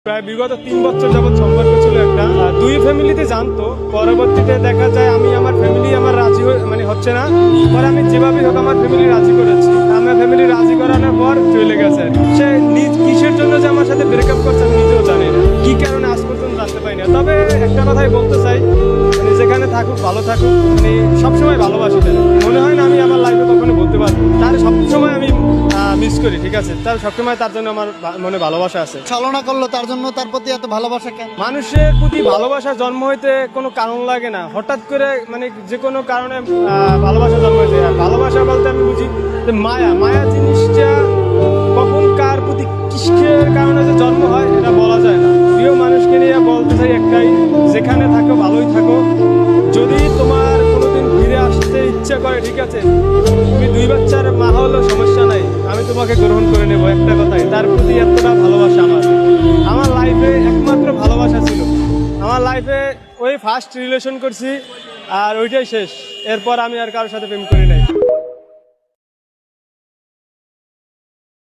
প্রায় বিগত 3 বছর যাবৎ সম্পর্ক ছিল একটা, দুই ফ্যামিলিতে জানতো। পরবর্তীতে দেখা যায় আমি আমার ফ্যামিলি আমার রাজি হচ্ছে না, পরে আমি যেভাবে হোক আমার ফ্যামিলি রাজি করেছি। আমার ফ্যামিলি রাজি করানোর পর চলে গেছে। সে নিজ কিসের জন্য যে আমার সাথে ব্রেকআপ করছে আমি নিজেও জানি না, কি কারণে আজ পর্যন্ত জানতে পারি না। তবে একটা কথাই বলতে চাই, যেখানে থাকুক ভালো থাকুক, সবসময় ভালোবাসি। মনে হয় না আমি আমার লাইফে কখনো বলতে পারবো তার সবসময় আমি মিস করি। ঠিক আছে, তার সবসময় তার জন্য আমার মনে ভালোবাসা আছে। ছলনা করলো তার জন্য তার প্রতি এত ভালোবাসা কেন? মানুষের প্রতি ভালোবাসা জন্ম হইতে কোনো কারণ লাগে না, হঠাৎ করে যে কোনো কারণে ভালোবাসা জন্ম হয়েছে। ভালোবাসা বলতে আমি বুঝি যে মায়া জিনিসটা কখন কার প্রতি কিসের কারণে যে জন্ম হয় এটা বলা যায় না। প্রিয় মানুষকে নিয়ে বলতে চাই একটাই, যেখানে থাকো ভালোই থাকো। যদি তোমার কোনোদিন ফিরে আসতে ইচ্ছা করে, ঠিক আছে, তুমি 2 বাচ্চার মা হলেও সমস্যা নাই, আমি তোমাকে গ্রহণ করে নেবো। একটা কথাই, তার প্রতি এতটা ভালোবাসা আমার লাইফে একমাত্র ভালোবাসা ছিল। আমার লাইফে ওই ফার্স্ট রিলেশন করছি আর ওইটাই শেষ। এরপর আমি আর কারোর সাথে প্রেম করি নাই।